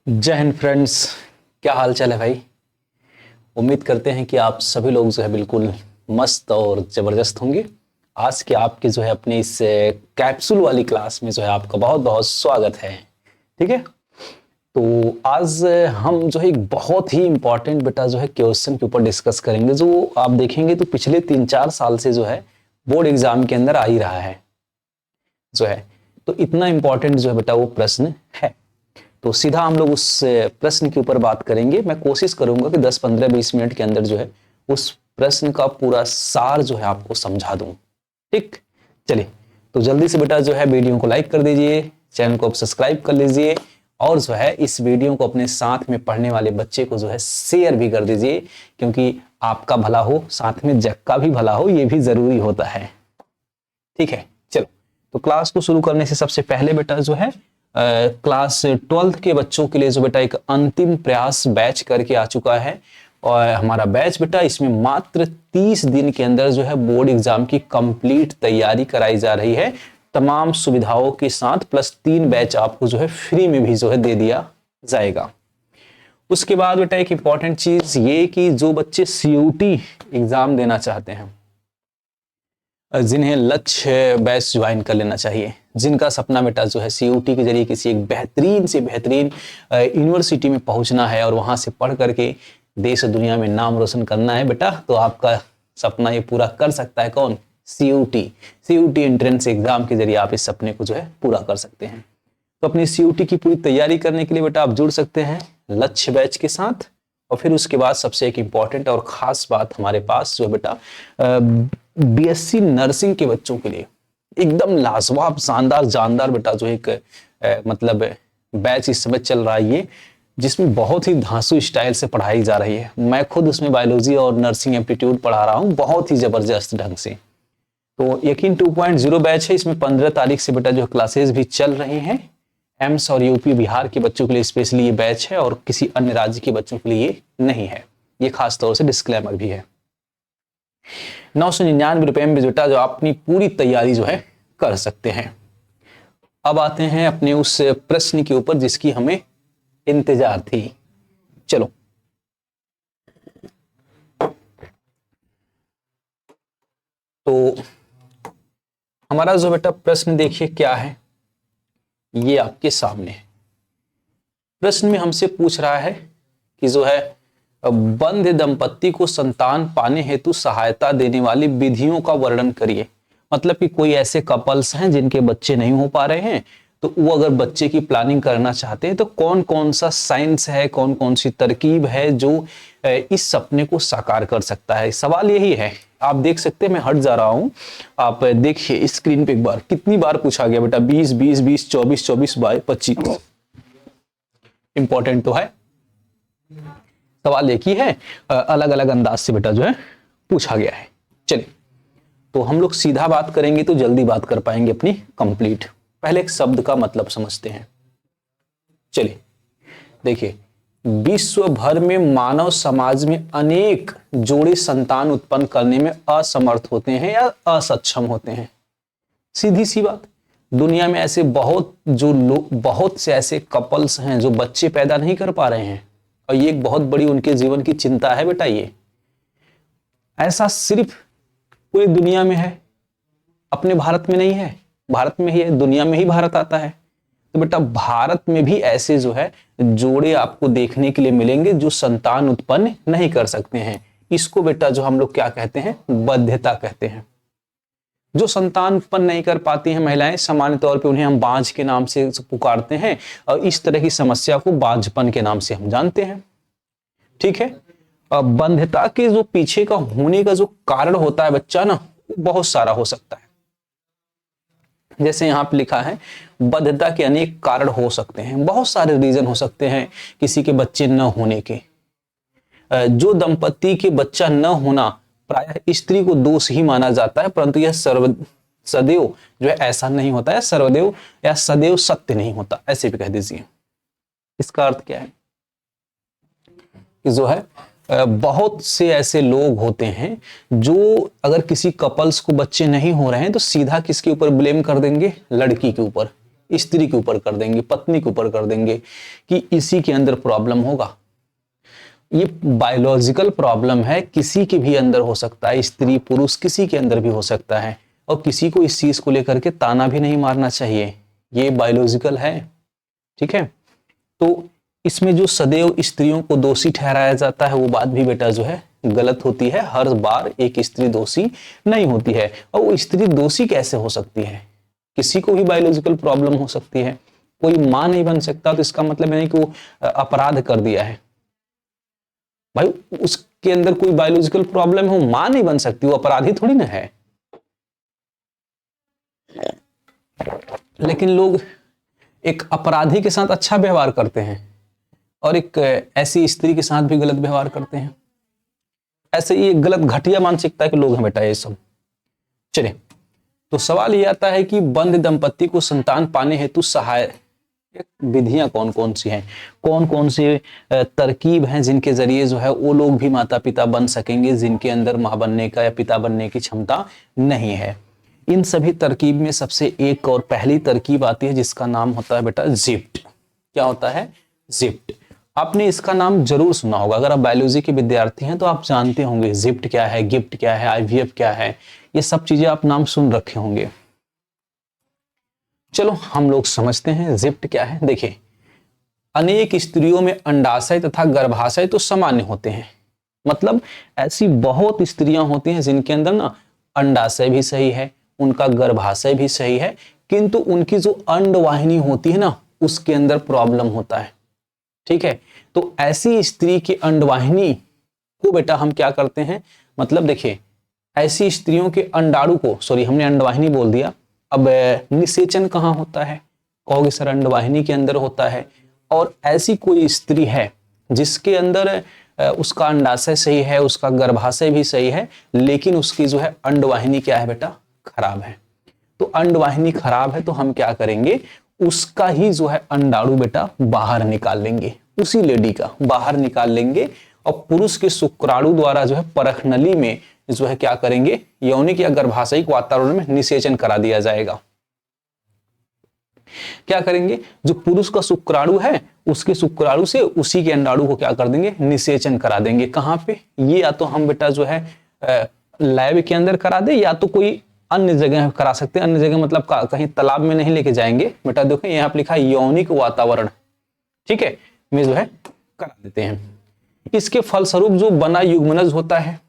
जय हिंद फ्रेंड्स। क्या हाल चाल है भाई। उम्मीद करते हैं कि आप सभी लोग जो है बिल्कुल मस्त और ज़बरदस्त होंगे। आज के आपके जो है अपने इस कैप्सूल वाली क्लास में जो है आपका बहुत बहुत स्वागत है। ठीक है, तो आज हम जो है एक बहुत ही इम्पॉर्टेंट बेटा जो है क्वेश्चन के ऊपर डिस्कस करेंगे, जो आप देखेंगे तो पिछले 3-4 साल से जो है बोर्ड एग्जाम के अंदर आ ही रहा है जो है। तो इतना इम्पॉर्टेंट जो है बेटा वो प्रश्न है। तो सीधा हम लोग उस प्रश्न के ऊपर बात करेंगे। मैं कोशिश करूंगा कि 10, 15, 20 मिनट के अंदर जो है उस प्रश्न का पूरा सार जो है आपको समझा दूं। ठीक, चलिए तो जल्दी से बेटा जो है वीडियो को लाइक कर दीजिए, चैनल को सब्सक्राइब कर लीजिए और जो है इस वीडियो को अपने साथ में पढ़ने वाले बच्चे को जो है शेयर भी कर दीजिए, क्योंकि आपका भला हो साथ में जग का भी भला हो, ये भी जरूरी होता है। ठीक है, चलो तो क्लास को शुरू करने से सबसे पहले बेटा जो है क्लास 12th के बच्चों के लिए जो बेटा एक अंतिम प्रयास बैच करके आ चुका है। और हमारा बैच बेटा इसमें मात्र 30 दिन के अंदर जो है बोर्ड एग्जाम की कंप्लीट तैयारी कराई जा रही है, तमाम सुविधाओं के साथ, प्लस 3 बैच आपको जो है फ्री में भी जो है दे दिया जाएगा। उसके बाद बेटा एक इंपॉर्टेंट चीज ये कि जो बच्चे CUT एग्जाम देना चाहते हैं, जिन्हें लक्ष्य बैच ज्वाइन कर लेना चाहिए, जिनका सपना बेटा जो है CUT के जरिए किसी एक बेहतरीन से बेहतरीन यूनिवर्सिटी में पहुंचना है और वहां से पढ़ करके देश और दुनिया में नाम रोशन करना है बेटा, तो आपका सपना ये पूरा कर सकता है कौन? CUT एंट्रेंस एग्जाम के जरिए आप इस सपने को जो है पूरा कर सकते हैं। तो अपनी CUT की पूरी तैयारी करने के लिए बेटा आप जुड़ सकते हैं लक्ष्य बैच के साथ। और फिर उसके बाद सबसे एक इम्पॉर्टेंट और खास बात हमारे पास जो है बेटा BSc नर्सिंग के बच्चों के लिए एकदम लाजवाब शानदार जानदार बेटा जो एक मतलब बैच इस समय चल रहा है ये, जिसमें बहुत ही धांसू स्टाइल से पढ़ाई जा रही है। मैं खुद उसमें बायोलॉजी और नर्सिंग एप्टीट्यूड पढ़ा रहा हूँ बहुत ही जबरदस्त ढंग से। तो यकीन 2.0 बैच है, इसमें 15 तारीख से बेटा जो क्लासेस भी चल रही हैं। एम्स और यूपी बिहार के बच्चों के लिए स्पेशली ये बैच है और किसी अन्य राज्य के बच्चों के लिए ये नहीं है। ये खास तौर से डिस्क्लेमर भी है। 999 रुपए में बेटा जो आप अपनी पूरी तैयारी जो है कर सकते हैं। अब आते हैं अपने उस प्रश्न के ऊपर जिसकी हमें इंतजार थी। चलो तो हमारा जो बेटा प्रश्न देखिए क्या है, ये आपके सामने है। प्रश्न में हमसे पूछ रहा है कि जो है बंध दंपत्ति को संतान पाने हेतु सहायता देने वाली विधियों का वर्णन करिए। मतलब कि कोई ऐसे कपल्स हैं जिनके बच्चे नहीं हो पा रहे हैं, तो वो अगर बच्चे की प्लानिंग करना चाहते हैं तो कौन कौन सा साइंस है, कौन कौन सी तरकीब है जो इस सपने को साकार कर सकता है। सवाल यही है। आप देख सकते हैं मैं हट जा रहा हूं, आप देखिए स्क्रीन पे एक बार कितनी बार पूछा गया बेटा 20 20 20 24 24 25। इंपॉर्टेंट तो है, सवाल एक ही है, अलग अलग अंदाज से बेटा जो है पूछा गया है। चलिए तो हम लोग सीधा बात करेंगे तो जल्दी बात कर पाएंगे अपनी कंप्लीट। पहले एक शब्द का मतलब समझते हैं। चलिए देखिए, विश्व भर में मानव समाज में अनेक जोड़े संतान उत्पन्न करने में असमर्थ होते हैं या असक्षम होते हैं। सीधी सी बात, दुनिया में ऐसे बहुत से ऐसे कपल्स हैं जो बच्चे पैदा नहीं कर पा रहे हैं, और ये एक बहुत बड़ी उनके जीवन की चिंता है बेटा। ये ऐसा सिर्फ पूरी दुनिया में है, अपने भारत में नहीं है। भारत में ही है, दुनिया में ही भारत आता है। तो बेटा भारत में भी ऐसे जो है जोड़े आपको देखने के लिए मिलेंगे जो संतान उत्पन्न नहीं कर सकते हैं। इसको बेटा जो हम लोग क्या कहते हैं, बध्यता कहते हैं। जो संतान उत्पन्न नहीं कर पाती हैं महिलाएं, सामान्य तौर पे उन्हें हम बांझ के नाम से पुकारते हैं, और इस तरह की समस्या को बांझपन के नाम से हम जानते हैं। ठीक है, बंध्यता के जो पीछे का होने का जो कारण होता है बच्चा ना, बहुत सारा हो सकता है। जैसे यहाँ पे लिखा है बंध्यता के अनेक कारण हो सकते हैं, बहुत सारे रीजन हो सकते हैं किसी के बच्चे न होने के। जो दंपति के बच्चा न होना प्रायः स्त्री को दोष ही माना जाता है, परंतु यह सदैव जो है ऐसा नहीं होता है, सर्वदैव या सदैव सत्य नहीं होता, ऐसे भी कह दीजिए। इसका अर्थ क्या है कि जो है बहुत से ऐसे लोग होते हैं जो अगर किसी कपल्स को बच्चे नहीं हो रहे हैं तो सीधा किसके ऊपर ब्लेम कर देंगे, लड़की के ऊपर, स्त्री के ऊपर कर देंगे, पत्नी के ऊपर कर देंगे कि इसी के अंदर प्रॉब्लम होगा। ये बायोलॉजिकल प्रॉब्लम है, किसी के भी अंदर हो सकता है, स्त्री पुरुष किसी के अंदर भी हो सकता है, और किसी को इस चीज को लेकर के ताना भी नहीं मारना चाहिए, ये बायोलॉजिकल है। ठीक है, तो इसमें जो सदैव स्त्रियों को दोषी ठहराया जाता है वो बात भी बेटा जो है गलत होती है। हर बार एक स्त्री दोषी नहीं होती है, और वो स्त्री दोषी कैसे हो सकती है? किसी को भी बायोलॉजिकल प्रॉब्लम हो सकती है। कोई मां नहीं बन सकता तो इसका मतलब नहीं कि वो अपराध कर दिया है। भाई उसके अंदर कोई बायोलॉजिकल प्रॉब्लम हो, मां नहीं बन सकती, वो अपराधी थोड़ी ना है। लेकिन लोग एक अपराधी के साथ अच्छा व्यवहार करते हैं और एक ऐसी स्त्री के साथ भी गलत व्यवहार करते हैं। ऐसे ही एक गलत घटिया मानसिकता के लोग हैं बेटा ये सब। चलिए, तो सवाल ये आता है कि बंध दंपति को संतान पाने हेतु सहायक विधियां कौन कौन सी हैं, कौन कौन से तरकीब हैं जिनके जरिए जो है वो लोग भी माता पिता बन सकेंगे जिनके अंदर मां बनने का या पिता बनने की क्षमता नहीं है। इन सभी तरकीब में सबसे एक और पहली तरकीब आती है जिसका नाम होता है बेटा जिप्ट। क्या होता है? जिप्ट। आपने इसका नाम जरूर सुना होगा, अगर आप बायोलॉजी के विद्यार्थी हैं तो आप जानते होंगे जिप्ट क्या है, गिफ्ट क्या है, आईवीएफ क्या है, ये सब चीजें आप नाम सुन रखे होंगे। चलो हम लोग समझते हैं जिप्ट क्या है। देखिए, अनेक स्त्रियों में अंडाशय तथा गर्भाशय तो सामान्य होते हैं, मतलब ऐसी बहुत स्त्रियां होती हैं जिनके अंदर ना अंडाशय भी सही है, उनका गर्भाशय भी सही है, किंतु उनकी जो अंडवाहिनी होती है ना उसके अंदर प्रॉब्लम होता है। ठीक है, तो ऐसी स्त्री की अंडवाहिनी को बेटा हम क्या करते हैं, मतलब देखिए ऐसी स्त्रियों के अंडाणु को, सॉरी हमने अंडवाहिनी बोल दिया, अब निषेचन कहाँ होता है? कहोगे सर अंडवाहिनी के अंदर होता है। और ऐसी कोई स्त्री है जिसके अंदर उसका अंडाशय सही है, उसका गर्भाशय भी सही है, लेकिन उसकी जो है अंडवाहिनी क्या है बेटा? खराब है। तो अंडवाहिनी खराब है तो हम क्या करेंगे, उसका ही जो है अंडाणु बेटा बाहर निकाल लेंगे, उसी लेडी का बाहर निकाल लेंगे, और पुरुष के शुक्राणु द्वारा जो है परख नली में जो है क्या करेंगे, यौनिक या गर्भाशयिक वातावरण में निषेचन करा दिया जाएगा। क्या करेंगे, जो पुरुष का शुक्राणु है उसके शुक्राणु से उसी के अंडाणु को क्या कर देंगे, निषेचन करा देंगे। कहां पे? ये या तो हम बेटा जो है लैब के अंदर करा दे, या तो कोई अन्य जगह करा सकते हैं। अन्य जगह मतलब कहीं तालाब में नहीं लेके जाएंगे बेटा। देखो यहाँ पे लिखा है यौनिक वातावरण, ठीक है, में जो है करा देते हैं। इसके फलस्वरूप जो बना युग्मनज होता है,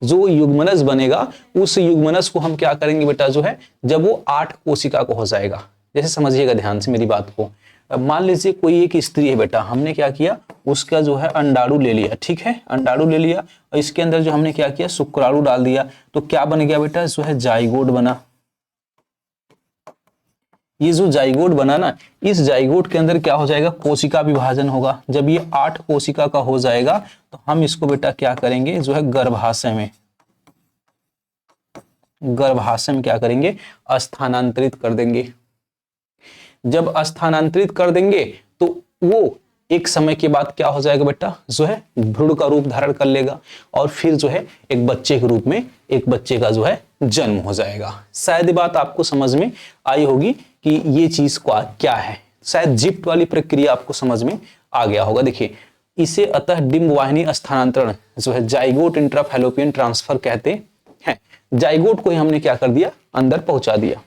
जो युग्मनज बनेगा उस युग्मनज को हम क्या करेंगे बेटा जो है, जब वो 8 कोशिका को हो जाएगा, जैसे समझिएगा ध्यान से मेरी बात को। मान लीजिए कोई एक स्त्री है बेटा, हमने क्या किया, उसका जो है अंडाणु ले लिया, ठीक है, अंडाणु ले लिया, और इसके अंदर जो हमने क्या किया, शुक्राणु डाल दिया, तो क्या बन गया बेटा, जो है जाइगोट बना। ये जो जाइगोट बना ना, इस जाइगोट के अंदर क्या हो जाएगा, कोशिका विभाजन होगा। जब ये 8 कोशिका का हो जाएगा तो हम इसको बेटा क्या करेंगे, जो है गर्भाशय में क्या करेंगे, स्थानांतरित कर देंगे। जब स्थानांतरित कर देंगे तो वो एक समय के बाद क्या हो जाएगा बेटा, जो है भ्रूण का रूप धारण कर लेगा, और फिर जो है एक बच्चे के रूप में एक बच्चे का जो है जन्म हो जाएगा। शायद ये बात आपको समझ में आई होगी कि ये चीज क्या है। शायद जिप्ट वाली प्रक्रिया आपको समझ में आ गया होगा। देखिए, इसे अतः डिंब वाहिनी स्थानांतरण जो है जाइगोट इंट्राफैलोपियन ट्रांसफर कहते हैं। जाइगोट को ही हमने क्या कर दिया, अंदर पहुंचा दिया।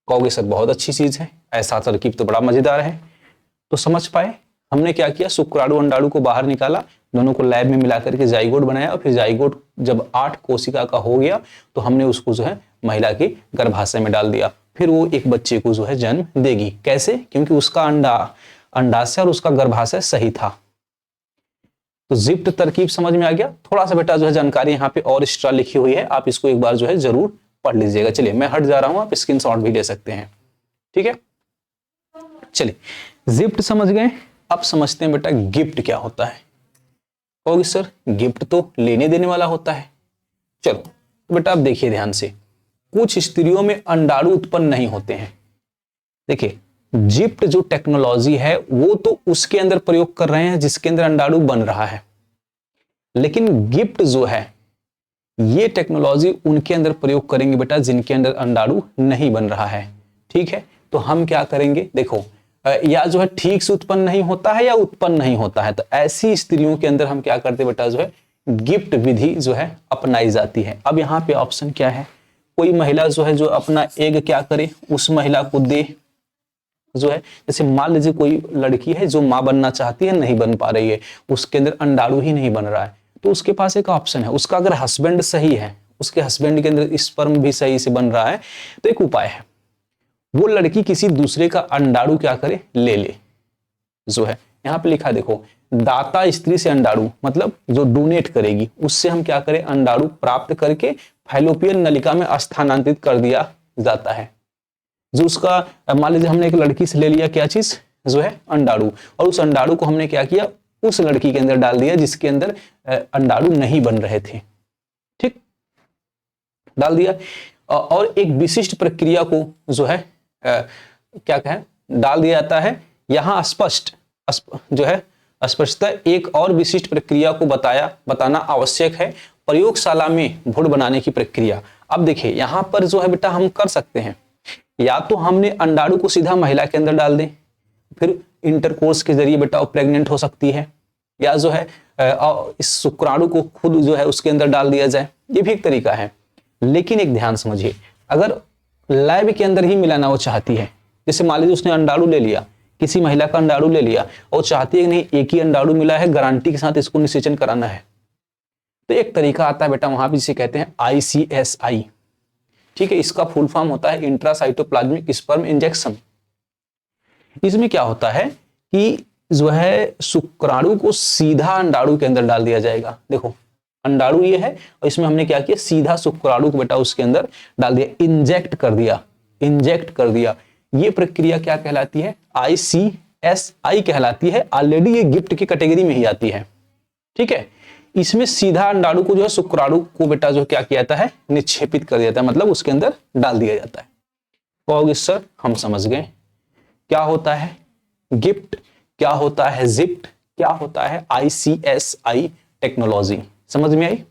कहोगे सर बहुत अच्छी चीज है, ऐसा तरकीब तो बड़ा मजेदार है। तो समझ पाए हमने क्या किया, शुक्राणु अंडाणु को बाहर निकाला, दोनों को लैब में मिलाकर के जाइगोट बनाया, और फिर जाइगोट जब 8 कोशिका का हो गया तो हमने उसको जो है महिला के गर्भाशय में डाल दिया। फिर वो एक बच्चे को जो है जन्म देगी। कैसे? क्योंकि उसका अंडाशय और उसका गर्भाशय सही था। तो जिप्ट तरकीब समझ में आ गया। थोड़ा सा बेटा जो है जानकारी यहाँ पे और एक्स्ट्रा लिखी हुई है, आप इसको एक बार जो है जरूर पढ़ लीजिएगा। चलिए मैं हट जा रहा हूं, आप स्क्रीनशॉट भी ले सकते हैं, ठीक है। चलिए जिप्ट समझ गए, अब समझते हैं बेटा गिफ्ट क्या होता है। कहोगे सर गिफ्ट तो लेने देने वाला होता है। चलो तो बेटा आप देखिए ध्यान से, कुछ स्त्रियों में अंडाणु उत्पन्न नहीं होते हैं। देखिए जिप्ट जो टेक्नोलॉजी है वो तो उसके अंदर प्रयोग कर रहे हैं जिसके अंदर अंडाणु बन रहा है, लेकिन गिफ्ट जो है ये टेक्नोलॉजी उनके अंदर प्रयोग करेंगे बेटा जिनके अंदर अंडाणु नहीं बन रहा है, ठीक है, तो हम क्या करेंगे, देखो या जो है ठीक से उत्पन्न नहीं होता है या उत्पन्न नहीं होता है, तो ऐसी स्त्रियों के अंदर हम क्या करते बेटा, जो है गिफ्ट विधि जो है अपनाई जाती है। अब यहाँ पे ऑप्शन क्या है, कोई महिला जो है जो अपना एग क्या करे, उस महिला को दे, जो है जैसे मान लीजिए कोई लड़की है जो माँ बनना चाहती है, नहीं बन पा रही है, उसके अंदर अंडाणु ही नहीं बन रहा है, तो उसके पास एक ऑप्शन है, उसका अगर हस्बैंड सही है, उसके हस्बैंड के अंदर स्पर्म भी सही से बन रहा है, तो एक उपाय है, वो लड़की किसी दूसरे का अंडाणु क्या करे, ले ले, जो है यहाँ पे लिखा है देखो, दाता स्त्री से अंडाणु, मतलब जो डोनेट करेगी उससे हम क्या करें, अंडाणु प्राप्त करके फैलोपियन नलिका में स्थानांतरित कर दिया जाता है। जो उसका मान लीजिए हमने एक लड़की से ले लिया क्या चीज, जो है अंडाणु, और उस अंडाणु को हमने क्या किया, उस लड़की के अंदर डाल दिया जिसके अंदर अंडाणु नहीं बन रहे थे, ठीक, डाल दिया, और एक विशिष्ट प्रक्रिया को जो है क्या कहें, डाल दिया जाता है। यहां स्पष्ट जो है स्पष्टता एक और विशिष्ट प्रक्रिया को बताना आवश्यक है, प्रयोगशाला में भ्रूण बनाने की प्रक्रिया। अब देखिए यहां पर जो है बेटा हम कर सकते हैं, या तो हमने अंडाणु को सीधा महिला के अंदर डाल दें, फिर इंटरकोर्स के जरिए बेटा वो प्रेग्नेंट हो सकती है, या जो है इस शुक्राणु को खुद जो है उसके अंदर डाल दिया जाए, ये भी एक तरीका है। लेकिन एक ध्यान समझिए, अगर लैब के अंदर ही मिलाना वो चाहती है, जैसे मान लीजिए उसने अंडाणु ले लिया, किसी महिला का अंडाणु ले लिया और चाहती है कि नहीं एक ही अंडाणु मिला है, गारंटी के साथ इसको निषेचन कराना है, तो एक तरीका आता है बेटा वहां भी, जिसे कहते हैं ICSI, ठीक है, इसका फुल फॉर्म होता है इंट्रासाइटोप्लाज्मिक स्पर्म इंजेक्शन। इसमें क्या होता है कि जो है शुक्राणु को सीधा अंडाणु के अंदर डाल दिया जाएगा, देखो अंडाणु ये है और इसमें हमने क्या किया, सीधा शुक्राणु को बेटा उसके अंदर डाल दिया, इंजेक्ट कर दिया। ये प्रक्रिया क्या कहलाती है, ICSI कहलाती है। ऑलरेडी ये गिफ्ट की कैटेगरी में ही आती है, ठीक है। इसमें सीधा अंडाणु को जो है शुक्राणु को बेटा जो क्या किया जाता है, निक्षेपित कर दिया जाता है, मतलब उसके अंदर डाल दिया जाता है। कहोगे सर हम समझ गए, क्या होता है गिफ्ट, क्या होता है जिप्ट, क्या होता है ICSI टेक्नोलॉजी, समझ में आई।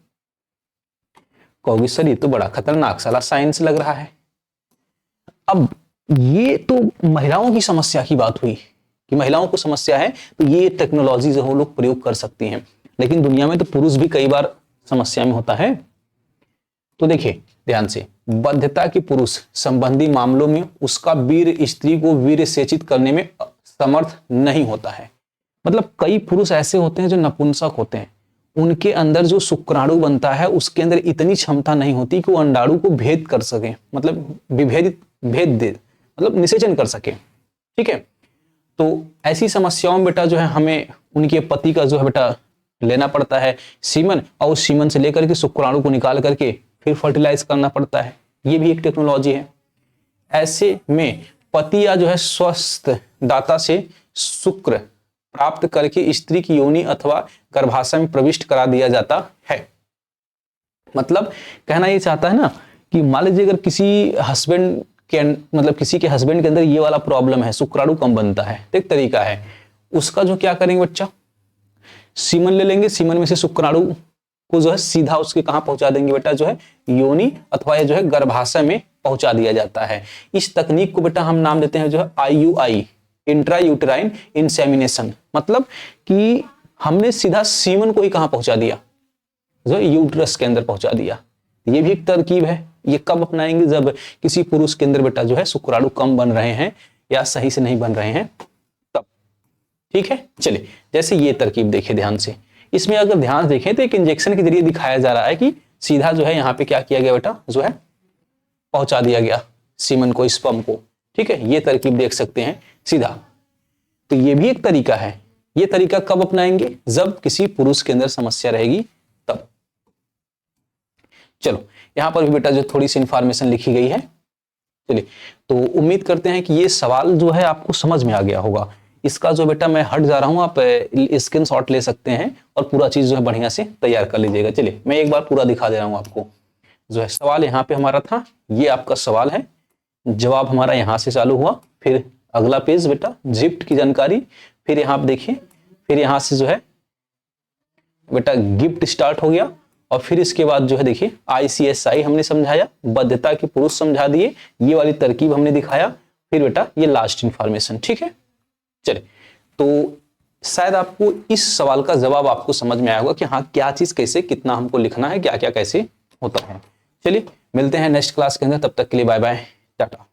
कहोगे सर ये तो बड़ा खतरनाक साला साइंस लग रहा है। अब ये तो महिलाओं की समस्या की बात हुई कि महिलाओं को समस्या है तो ये टेक्नोलॉजी जो लोग प्रयोग कर सकती हैं, लेकिन दुनिया में तो पुरुष भी कई बार समस्या में होता है। तो देखिए ध्यान से, बद्धता के पुरुष संबंधी मामलों में उसका वीर स्त्री को वीर सेचित करने में समर्थ नहीं होता है। मतलब कई पुरुष ऐसे होते हैं जो नपुंसक होते हैं, उनके अंदर जो शुक्राणु बनता है उसके अंदर इतनी क्षमता नहीं होती कि वो अंडाणु को भेद कर सके, मतलब भेद दे, मतलब निषेचन कर सके, ठीक है। तो ऐसी समस्याओं में बेटा जो है हमें उनके पति का जो है बेटा लेना पड़ता है सीमन, और उस सीमन से लेकर के शुक्राणु को निकाल करके फिर फर्टिलाइज करना पड़ता है। ये भी एक टेक्नोलॉजी है। ऐसे में पति या जो है स्वस्थ दाता से शुक्र प्राप्त करके स्त्री की योनि अथवा गर्भाशय में प्रविष्ट करा दिया जाता है। मतलब कहना ये चाहता है ना कि मान लीजिए अगर किसी हस्बैंड के मतलब किसी के हस्बैंड के अंदर ये वाला प्रॉब्लम है, शुक्राणु कम बनता है, तो एक तरीका है उसका जो क्या करेंगे बच्चा, सीमन ले लेंगे, सीमन में से शुक्राणु को जो है सीधा उसके कहां पहुंचा देंगे बेटा, जो है योनि अथवा जो है गर्भाशय में पहुंचा दिया जाता है। इस तकनीक को बेटा हम नाम देते हैं जो है IUI, इंट्रा यूटेराइन इंसेमिनेशन। मतलब कि हमने सीधा सीमन को ही कहां पहुंचा दिया, जो यूट्रस के अंदर पहुंचा दिया। ये भी एक तरकीब है। ये कब अपनाएंगे, जब किसी पुरुष के अंदर बेटा जो है शुक्राणु कम बन रहे हैं या सही से नहीं बन रहे हैं तब, ठीक है। चलिए जैसे ये तरकीब देखें ध्यान से, इसमें अगर ध्यान देखें तो एक इंजेक्शन के जरिए दिखाया जा रहा है कि सीधा जो है यहाँ पे क्या किया गया बेटा, जो है पहुंचा दिया गया सीमन को, स्पर्म को, ठीक है। ये तरकीब देख सकते हैं सीधा। तो ये भी एक तरीका है। ये तरीका कब अपनाएंगे, जब किसी पुरुष के अंदर समस्या रहेगी तब। चलो यहां पर भी बेटा जो थोड़ी सी इंफॉर्मेशन लिखी गई है, चलिए। तो उम्मीद करते हैं कि ये सवाल जो है आपको समझ में आ गया होगा। इसका जो बेटा मैं हट जा रहा हूं, आप स्क्रीनशॉट ले सकते हैं और पूरा चीज जो है बढ़िया से तैयार कर लीजिएगा। चलिए मैं एक बार पूरा दिखा दे रहा हूं आपको। जो है सवाल यहाँ पे हमारा था, ये आपका सवाल है, जवाब हमारा यहाँ से चालू हुआ, फिर अगला पेज बेटा जिप्ट की जानकारी, फिर यहाँ पे देखिए, फिर यहाँ से जो है बेटा गिफ्ट स्टार्ट हो गया, और फिर इसके बाद जो है देखिए ICSI हमने समझाया, बद्धता के पुरुष समझा दिए, ये वाली तरकीब हमने दिखाया, फिर बेटा ये लास्ट इंफॉर्मेशन, ठीक है। चलिए, तो शायद आपको इस सवाल का जवाब आपको समझ में आया होगा कि हाँ क्या चीज कैसे कितना हमको लिखना है, क्या क्या कैसे होता है। चलिए मिलते हैं नेक्स्ट क्लास के अंदर, तब तक के लिए बाय बाय, टाटा।